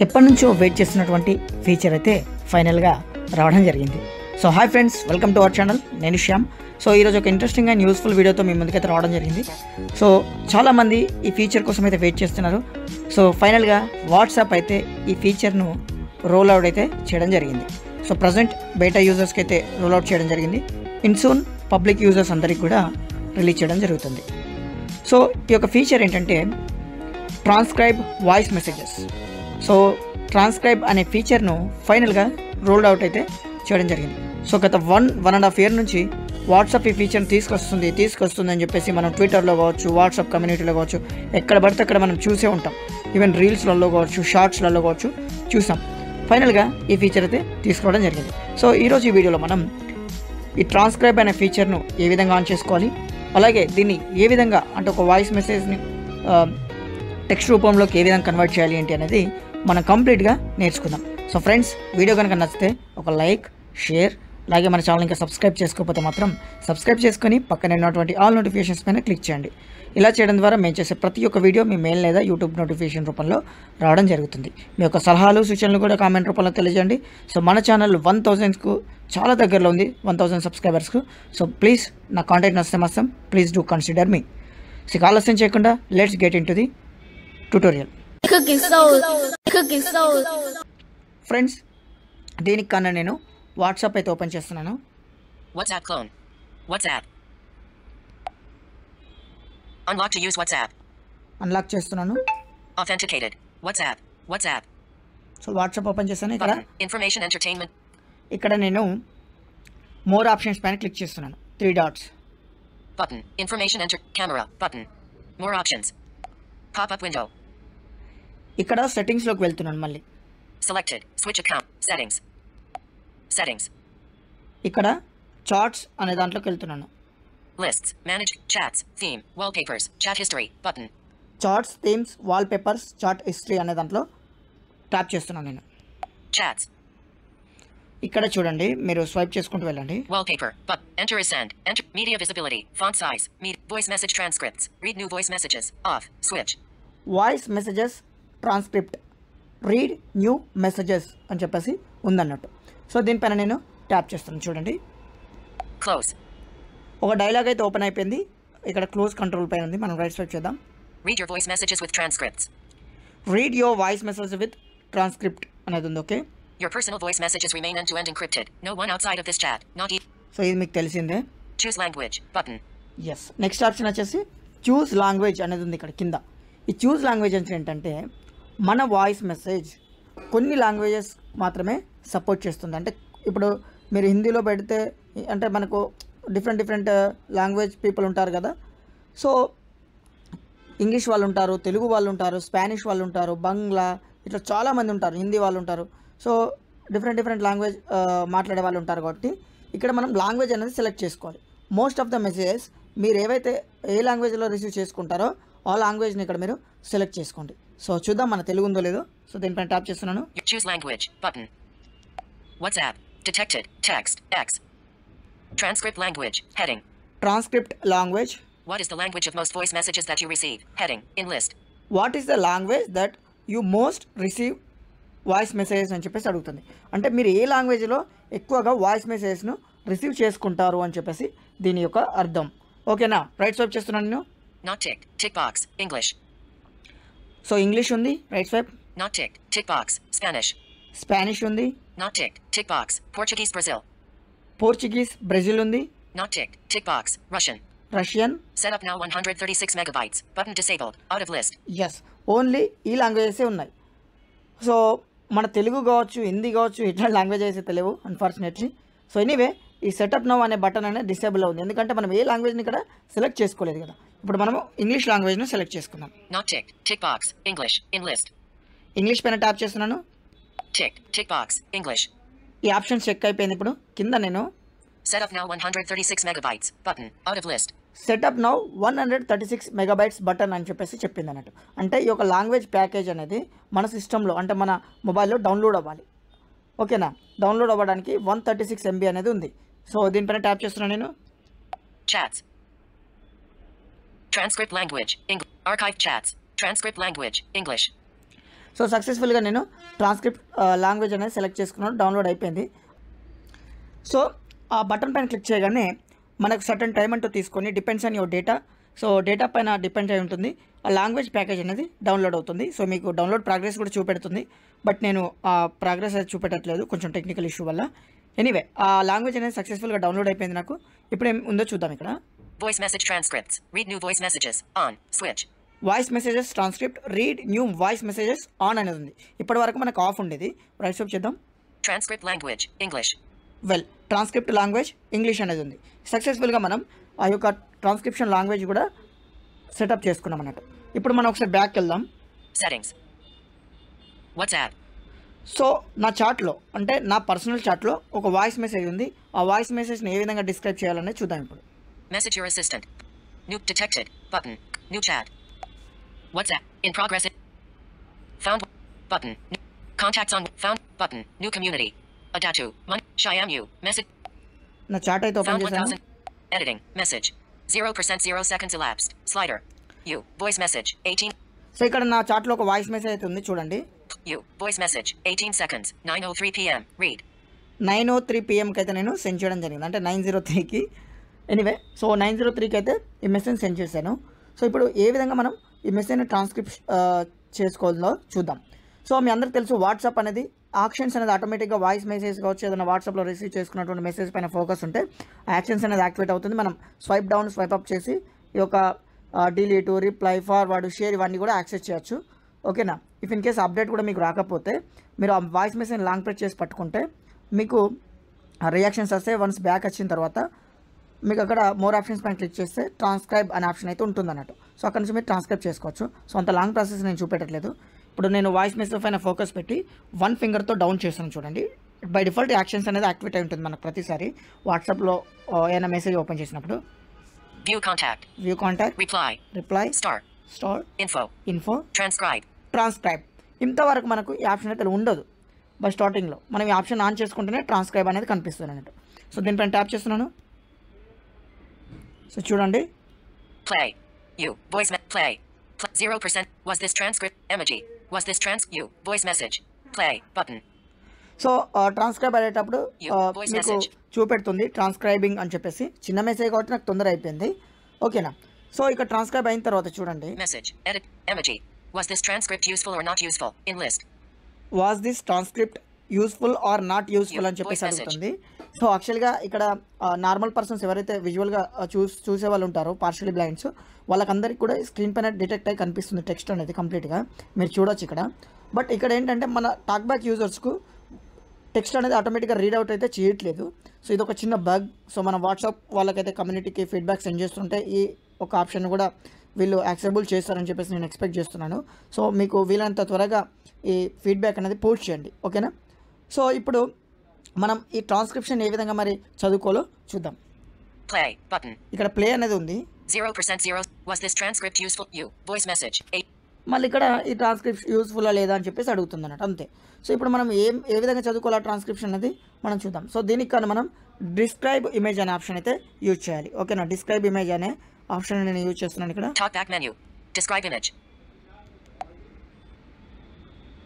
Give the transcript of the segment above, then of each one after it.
ఎప్పటి నుంచో వెయిట్ చేస్తున్నటువంటి ఫీచర్ అయితే ఫైనల్గా రావడం జరిగింది. So hi friends, welcome to our channel. నేను శ్యామ్. సో ఈరోజు ఒక ఇంట్రెస్టింగ్ అండ్ యూస్ఫుల్ వీడియోతో మీ ముందుకైతే రావడం జరిగింది. సో చాలామంది ఈ ఫీచర్ కోసం అయితే వెయిట్ చేస్తున్నారు. సో ఫైనల్గా వాట్సాప్ అయితే ఈ ఫీచర్ను రోల్ అవుట్ అయితే చేయడం జరిగింది. సో ప్రజెంట్ బేటా యూజర్స్కి అయితే రోల్ అవుట్ చేయడం జరిగింది. ఇన్ సూన్ పబ్లిక్ యూజర్స్ అందరికి కూడా రిలీజ్ చేయడం జరుగుతుంది. సో ఈ యొక్క ఫీచర్ ఏంటంటే transcribe voice messages. So transcribe అనే ఫీచర్ను ఫైనల్గా రోల్డ్ అవుట్ అయితే చేయడం జరిగింది. సో గత 1.5 year నుంచి వాట్సాప్ ఈ ఫీచర్ని తీసుకొస్తుంది అని చెప్పేసి మనం ట్విట్టర్లో కావచ్చు, వాట్సాప్ కమ్యూనిటీలో కావచ్చు, ఎక్కడ పడితే అక్కడ మనం చూసే ఉంటాం. ఈవెన్ రీల్స్లలో కావచ్చు, షార్ట్స్లలో కావచ్చు చూసాం. ఫైనల్గా ఈ ఫీచర్ అయితే తీసుకోవడం జరిగింది. సో ఈరోజు ఈ వీడియోలో మనం ఈ ట్రాన్స్క్రైబ్ అనే ఫీచర్ను ఏ విధంగా ఆన్ చేసుకోవాలి, అలాగే దీన్ని ఏ విధంగా అంటే ఒక వాయిస్ మెసేజ్ని టెక్స్ట్ రూపంలోకి ఏ విధంగా కన్వర్ట్ చేయాలి ఏంటి అనేది మనం కంప్లీట్గా నేర్చుకుందాం. సో ఫ్రెండ్స్, వీడియో కనుక నచ్చితే ఒక లైక్, షేర్, అలాగే మన ఛానల్ ఇంకా సబ్స్క్రైబ్ చేసుకోకపోతే మాత్రం సబ్స్క్రైబ్ చేసుకొని పక్కనే ఉన్నటువంటి ఆల్ నోటిఫికేషన్స్ పైన క్లిక్ చేయండి. ఇలా చేయడం ద్వారా మేము చేసే ప్రతి ఒక్క వీడియో మీ మెయిల్ లేదా యూట్యూబ్ నోటిఫికేషన్ రూపంలో రావడం జరుగుతుంది. మీ యొక్క సలహాలు, సూచనలు కూడా కామెంట్ రూపంలో తెలియజేయండి. సో మన ఛానల్ 1000కు చాలా దగ్గరలో ఉంది, 1000 సబ్స్క్రైబర్స్కు. సో ప్లీజ్ నా కాంటాక్ట్ నచ్చితే మాత్రం please do consider me. So ఆలస్యం చేయకుండా let's get in to the tutorial. Friends, దీనికన్నా నేను వాట్సాప్ అయితే ఓపెన్ చేస్తున్నాను. WhatsApp clone. WhatsApp. Unlock to use WhatsApp. Unlock చేస్తున్నాను. Authenticated. WhatsApp. WhatsApp. So WhatsApp open చేస్తాను. ఇక్కడ Button. Information entertainment. ఇక్కడ నేను మోర్ ఆప్షన్స్ పైన క్లిక్ చేస్తున్నాను. 3 dots. Button. Information enter. Camera. Button. More options. Pop-up window. ఇక్కడ సెట్టింగ్స్లోకి వెళ్తున్నాను. మళ్ళీ Selected. Switch account. Settings. Settings. ఇక్కడ చార్ట్స్ అనే దాంట్లోకి వెళ్తున్నాను. Lists. Manage. Chats. Theme. Wallpapers. Chat history. Button. Charts, themes, wallpapers, chat history అనే దాంట్లో ట్యాప్ చేస్తున్నాను నేను. Chats. ఇక్కడ చూడండి, మీరు స్వైప్ చేసుకుంటూ వెళ్ళండి. Wallpaper. But enter is send. Enter media visibility. Font size. Voice message transcripts. Read new voice messages. Off. Switch. Voice messages transcript, read new messages అని చెప్పేసి ఉందన్నట్టు. సో దీనిపైన నేను ట్యాప్ చేస్తాను. చూడండి, Close. ఒక డైలాగ్ అయితే ఓపెన్ అయిపోయింది. ఇక్కడ క్లోజ్ కంట్రోల్ పైన ఉంది. మనం రైట్ స్వైప్ చేద్దాం. Read your voice messages with transcripts. Read your voice message with transcript అనేది ఉంది. Okay, Your personal voice messages remain end-to-end encrypted. No one outside of this chat. Not e. So ఇది మీకు తెలిసిందే. Choose language. Button. Yes. Next option వచ్చేసి choose language అనేది ఉంది ఇక్కడ కింద. ఈ చూస్ లాంగ్వేజ్ అంటే ఏంటంటే మన వాయిస్ మెసేజ్ కొన్ని లాంగ్వేజెస్ మాత్రమే సపోర్ట్ చేస్తుంది. అంటే ఇప్పుడు మీరు హిందీలో పెడితే అంటే మనకు డిఫరెంట్ లాంగ్వేజ్ పీపుల్ ఉంటారు కదా. సో ఇంగ్లీష్ వాళ్ళు ఉంటారు, తెలుగు వాళ్ళు ఉంటారు, స్పానిష్ వాళ్ళు ఉంటారు, బంగ్లా, ఇట్లా చాలామంది ఉంటారు, హిందీ వాళ్ళు ఉంటారు. సో డిఫరెంట్ లాంగ్వేజ్ మాట్లాడే వాళ్ళు ఉంటారు. కాబట్టి ఇక్కడ మనం లాంగ్వేజ్ అనేది సెలెక్ట్ చేసుకోవాలి. మోస్ట్ ఆఫ్ ద మెసేజెస్ మీరు ఏవైతే ఏ లాంగ్వేజ్లో రిసీవ్ చేసుకుంటారో ఆ లాంగ్వేజ్ని ఇక్కడ మీరు సెలెక్ట్ చేసుకోండి. సో చూద్దాం మన తెలుగు ఉందో లేదో. సో దీనిపైన ట్యాప్ చేస్తున్నాను. Choose language. Button. WhatsApp. Detected. Text. X. Transcript language. Heading. Transcript language. What is the language of most voice messages that you receive? Heading. In list. What is the language that you most receive voice messages అని చెప్పేసి అడుగుతుంది. అంటే మీరు ఏ లాంగ్వేజ్లో ఎక్కువగా voice మెసేజెస్ను receive చేసుకుంటారు అని చెప్పేసి దీని యొక్క అర్థం. ఓకేనా, రైట్ స్వైప్ చేస్తున్నాను నేను. Not ticked. Tick box. English. So English ఉంది, right swipe. Not ticked. Tick box. Spanish. Spanish ఉంది. Not ticked. Tick box. Portuguese. Brazil. Portuguese, Brazil ఉంది. Not ticked. Tick box. Russian. Russian. Set up now 136 megabytes. Button disabled. Out of list. Yes, only ఈ లాంగ్వేజెసే ఉన్నాయి. So మన తెలుగు కావచ్చు, హిందీ కావచ్చు, ఇట్లా language అయితే తెలియవు అన్ఫార్చునేట్లీ. సో ఎనీవే, ఈ సెటప్ నౌ అనే బటన్ అనేది డిసేబుల్ అవుతుంది. ఎందుకంటే మనం ఏ లాంగ్వేజ్ని ఇక్కడ సెలెక్ట్ చేసుకోలేదు కదా. ఇప్పుడు మనము ఇంగ్లీష్ లాంగ్వేజ్ను సెలెక్ట్ చేసుకున్నాం. Not ticked. Tick box. English. In list. English పైన ట్యాప్ చేస్తున్నాను. Ticked. Tick box. English. ఈ ఆప్షన్ చెక్ అయిపోయింది. ఇప్పుడు కింద నేను Set up now 136 megabytes. Button. Out of list. Setup now 136 megabytes button అని చెప్పేసి చెప్పింది అన్నట్టు. అంటే ఈ యొక్క లాంగ్వేజ్ ప్యాకేజ్ అనేది మన సిస్టంలో అంటే మన మొబైల్లో డౌన్లోడ్ అవ్వాలి. ఓకేనా, డౌన్లోడ్ అవ్వడానికి 136 MB అనేది ఉంది. సో దీనిపైన ట్యాప్ చేస్తున్నాను నేను. Chats. Transcript language. Archive chats. Transcript language. English. So సక్సెస్ఫుల్గా నేను ట్రాన్స్క్రిప్ట్ లాంగ్వేజ్ అనేది సెలెక్ట్ చేసుకున్నాను, డౌన్లోడ్ అయిపోయింది. సో ఆ బటన్ పైన క్లిక్ చేయగానే మనకు సర్టన్ టైం అంటూ తీసుకొని depends on your data, so data పైన డిపెండ్ అయి ఉంటుంది ఆ లాంగ్వేజ్ ప్యాకేజ్ అనేది డౌన్లోడ్ అవుతుంది. సో మీకు డౌన్లోడ్ ప్రోగ్రెస్ కూడా చూపెడుతుంది, బట్ నేను ఆ ప్రోగ్రెస్ అయితే చూపెట్టట్లేదు కొంచెం టెక్నికల్ ఇష్యూ వల్ల. ఎనీవే ఆ లాంగ్వేజ్ అనేది సక్సెస్ఫుల్గా డౌన్లోడ్ అయిపోయింది నాకు. ఇప్పుడు ఏం ఉందో చూద్దాం. ఇక్కడ Voice message transcripts. Read new voice messages. On. Switch. Voice messages transcript read new voice messages on అనేది ఉంది. ఇప్పటి వరకు మనకు ఆఫ్ ఉండేది. రైట్ స్వైప్ చేద్దాం. Transcript language. English. Well transcript language English అనేది ఉంది. సక్సెస్ఫుల్గా మనం ఆ యొక్క ట్రాన్స్క్రిప్షన్ లాంగ్వేజ్ కూడా సెటప్ చేసుకున్నాం అన్నట్టు. ఇప్పుడు మనం ఒకసారి బ్యాక్ వెళ్దాం. Settings. WhatsApp. సో నా చాట్లో అంటే నా పర్సనల్ చాట్లో ఒక వాయిస్ మెసేజ్ ఉంది. ఆ వాయిస్ మెసేజ్ని ఏ విధంగా డిస్క్రైబ్ చేయాలనేది చూద్దాం ఇప్పుడు. Message your assistant. New detected. Button. New chat. WhatsApp. In progress. Found. Button. Contacts on. Found. Button. New community. Adatu. Shyam you. Message. నా చాట్ అయితే ఓపెన్ Found చేశాను. 1000. Editing. Message. 0% 0 seconds elapsed. Slider. You. Voice message. 18. So ఇక్కడ నా చాట్లో ఒక voice message అయితే ఉంది చూడండి. You. Voice message. 18 seconds. 9:03 p.m. Read. 9:03 PM అయితే నేను సెండ్ చేయడం జరిగింది, అంటే 9:03కి. ఎనీవే సో 9:03కి అయితే ఈ మెసేజ్ సెండ్ చేశాను. సో ఇప్పుడు ఏ విధంగా మనం ఈ మెసేజ్ని ట్రాన్స్క్రిప్ట్ చేసుకోవాలో చూద్దాం. సో మీ అందరికీ తెలుసు వాట్సాప్ అనేది యాక్షన్స్ అనేది ఆటోమేటిక్గా వాయిస్ మెసేజ్ కావచ్చు, ఏదైనా వాట్సాప్లో రిసీవ్ చేసుకున్నటువంటి మెసేజ్ పైన ఫోకస్ ఉంటే యాక్షన్స్ అనేది యాక్టివేట్ అవుతుంది. మనం స్వైప్ డౌన్ స్వైప్ అప్ చేసి ఈ యొక్క డిలీట్, రిప్లై, ఫార్వర్డ్, షేర్ ఇవన్నీ కూడా యాక్సెస్ చేయొచ్చు. ఓకేనా. ఇఫ్ ఇన్ కేస్ అప్డేట్ కూడా మీకు రాకపోతే మీరు ఆ వాయిస్ మెసేజ్ లాంగ్ ప్రెస్ చేసి పట్టుకుంటే మీకు రియాక్షన్స్ వస్తాయి. వన్స్ బ్యాక్ వచ్చిన తర్వాత మీకు అక్కడ మోర్ ఆప్షన్స్ పైన క్లిక్ చేస్తే ట్రాన్స్క్రైబ్ అనే ఆప్షన్ అయితే ఉంటుంది అన్నట్టు. సో అక్కడ నుంచి మీరు ట్రాన్స్క్రైబ్ చేసుకోవచ్చు. సో అంత లాంగ్ ప్రాసెస్ నేను చూపెట్టట్లేదు. ఇప్పుడు నేను వాయిస్ మెసేజ్ పైన ఫోకస్ పెట్టి 1 ఫింగర్తో డౌన్ చేస్తాను చూడండి. బై డిఫాల్ట్ యాక్షన్స్ అనేది యాక్టివేట్ అయి ఉంటుంది మనకు ప్రతిసారి వాట్సాప్లో ఏదైనా మెసేజ్ ఓపెన్ చేసినప్పుడు. View contact. View contact, Reply. Star, Info. Transcribe. Transcribe. ఇంతవరకు మనకు ఈ ఆప్షన్ అయితే ఉండదు బై స్టార్టింగ్లో. మనం ఈ ఆప్షన్ ఆన్ చేసుకుంటేనే ట్రాన్స్క్రైబ్ అనేది కనిపిస్తుంది అన్నట్టు. సో దీనిపైన ట్యాప్ చేస్తున్నాను. సో చూడండి. Play. You. Play. 0%. Was this transcript? Emoji. Was this you. Voice message. Play. Button. So transcribe అయ్యేటప్పుడు voice మీకు message. చూపెడుతుంది ట్రాన్స్క్రైబింగ్ అని చెప్పేసి. చిన్న మెసేజ్ కాబట్టి నాకు తొందర అయిపోయింది. ఓకేనా. సో ఇక ట్రాన్స్క్రైబ్ అయిన తర్వాత చూడండి. Message. Edit. Emoji. Was this transcript useful or not useful? In list. Was this transcript useful or not useful అని చెప్పేసి Voice message. అడుగుతుంది. సో యాక్చువల్గా ఇక్కడ నార్మల్ పర్సన్స్ ఎవరైతే విజువల్గా చూసే వాళ్ళు ఉంటారో, పార్షియలీ బ్లైండ్స్, వాళ్ళకందరికీ కూడా స్క్రీన్ పైన డిటెక్ట్ అయ్యి కనిపిస్తుంది టెక్స్ట్ అనేది కంప్లీట్గా మీరు చూడొచ్చు ఇక్కడ. బట్ ఇక్కడ ఏంటంటే మన టాక్ బ్యాక్ యూజర్స్కు టెక్స్ట్ అనేది ఆటోమేటిక్గా రీడ్ అవుట్ అయితే చేయట్లేదు. సో ఇది ఒక చిన్న బగ్. సో మన వాట్సాప్ వాళ్ళకైతే కమ్యూనిటీకి ఫీడ్బ్యాక్ సెండ్ చేస్తుంటే ఈ ఒక ఆప్షన్ కూడా వీళ్ళు యాక్సెబుల్ చేస్తారని చెప్పేసి నేను ఎక్స్పెక్ట్ చేస్తున్నాను. సో మీకు వీలైనంత త్వరగా ఈ ఫీడ్బ్యాక్ అనేది పోస్ట్ చేయండి. ఓకేనా. సో ఇప్పుడు మనం ఈ ట్రాన్స్క్రిప్షన్ ఏ విధంగా మరి చదువుకోవాలో చూద్దాం. Play. Button. ఇక్కడ ప్లే అనేది ఉంది. 0% 0. Was this transcript useful? You. Voice message. 8. మళ్ళీ ఇక్కడ ఈ ట్రాన్స్క్రిప్షన్ యూస్ఫుల్లా లేదా అని చెప్పేసి అడుగుతుంది అన్నట్టు, అంతే. సో ఇప్పుడు మనం ఏ విధంగా చదువుకోవాలి ట్రాన్స్క్రిప్షన్ అనేది మనం చూద్దాం. సో దీనికి కానీ మనం డిస్క్రైబ్ ఇమేజ్ అనే ఆప్షన్ అయితే యూజ్ చేయాలి. ఓకేనా. డిస్క్రైబ్ ఇమేజ్ అనే ఆప్షన్ నేను యూజ్ చేస్తున్నాను ఇక్కడ. Talkback menu. Describe image.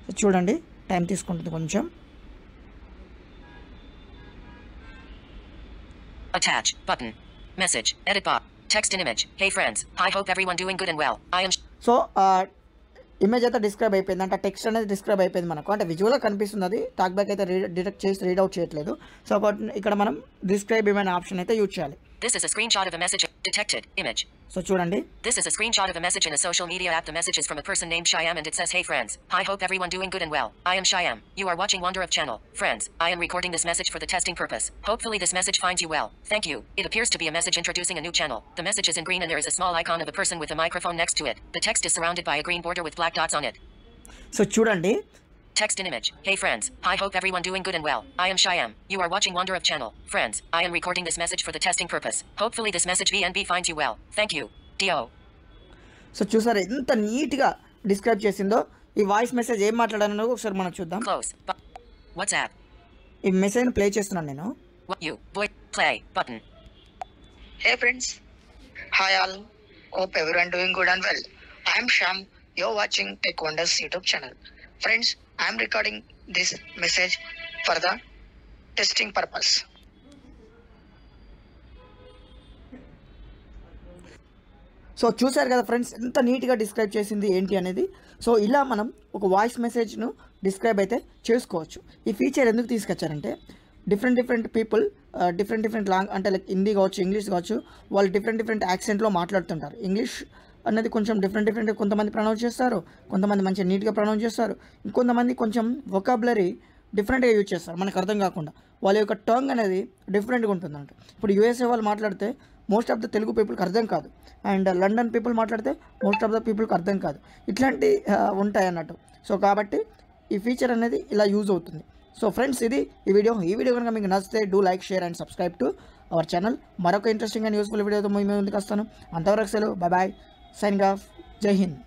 So చూడండి టైం తీసుకుంటుంది కొంచెం. Attach. Button. Message. Edit box. Text in image. Hey friends. I hope everyone doing good and well. I am. So image అయితే describe అయిపోయింది, అంటే టెక్స్ట్ అనేది డిస్క్రైబ్ అయిపోయింది మనకు, అంటే విజువల్గా కనిపిస్తుంది. అది టాక్ బ్యాక్ అయితే డిటెక్ట్ చేసి రీడ్ అవుట్ చేయట్లేదు. సో ఇక్కడ మనం డిస్క్రైబ్ ఇమేజ్ ఆప్షన్ అయితే యూజ్ చేయాలి. This is a screenshot of a message. Detected. Image. So చూడండి. This is a screenshot of a message in a social media app. The message is from a person named Shyam and it says, Hey friends. I hope everyone doing good and well. I am Shyam. You are watching Wonder of Channel. Friends, I am recording this message for the testing purpose. Hopefully this message finds you well. Thank you. It appears to be a message introducing a new channel. The message is in green and there is a small icon of a person with a microphone next to it. The text is surrounded by a green border with black dots on it. So చూడండి. Text in image. Hey friends, I hope everyone doing good and well. I am Shyam. You are watching Wonder of Channel. Friends, I am recording this message for the testing purpose. Hopefully this message VNB finds you well. Thank you. Dio. So చూసారా ఎంత నీట్గా describe చేసిందో. ఈ voice message ఏం మాట్లాడానో ఒకసారి మనం చూద్దాం. Close. WhatsApp. ఈ మెసేజ్ని ప్లే చేస్తున్నాను నేను. You. Voice. Play. Button. Hey friends, hi all. Hope everyone doing good and well. I am Sham. You're watching Tech Wonders YouTube channel. Friends, I am recording this message for the testing purpose. So చూశారు కదా friends, ఎంత నీట్గా describe చేసింది ఏంటి అనేది. So ఇలా మనం ఒక వాయిస్ మెసేజ్ను డిస్క్రైబ్ అయితే చేసుకోవచ్చు. ఈ ఫీచర్ ఎందుకు తీసుకొచ్చారంటే డిఫరెంట్ పీపుల్ డిఫరెంట్ అంటే లైక్ హిందీ కావచ్చు, ఇంగ్లీష్ కావచ్చు, వాళ్ళు డిఫరెంట్ యాక్సెంట్లో మాట్లాడుతుంటారు. ఇంగ్లీష్ అనేది కొంచెం డిఫరెంట్ కొంతమంది ప్రొనౌన్స్ చేస్తారు, కొంతమంది మంచిగా నీట్గా ప్రొనౌన్స్ చేస్తారు, ఇంకొంతమంది కొంచెం వొకాబులరీ డిఫరెంట్గా యూజ్ చేస్తారు మనకు అర్థం కాకుండా. వాళ్ళ యొక్క టంగ్ అనేది డిఫరెంట్గా ఉంటుందంట. ఇప్పుడు యూఎస్ఏ వాళ్ళు మాట్లాడితే మోస్ట్ ఆఫ్ ద తెలుగు పీపుల్కి అర్థం కాదు, అండ్ లండన్ పీపుల్ మాట్లాడితే మోస్ట్ ఆఫ్ ద పీపుల్కి అర్థం కాదు. ఇట్లాంటి ఉంటాయి అన్నట్టు. సో కాబట్టి ఈ ఫీచర్ అనేది ఇలా యూజ్ అవుతుంది. సో ఫ్రెండ్స్, ఇది ఈ వీడియో కనుక మీకు నచ్చితే do like, share and subscribe to our channel. మరొక ఇంట్రెస్టింగ్ అండ్ యూస్ఫుల్ వీడియోతో మీ ముందుకు వస్తాను. అంతవరకు సెలవు, బాయ్, సైనింగ్ ఆఫ్, జై హింద్.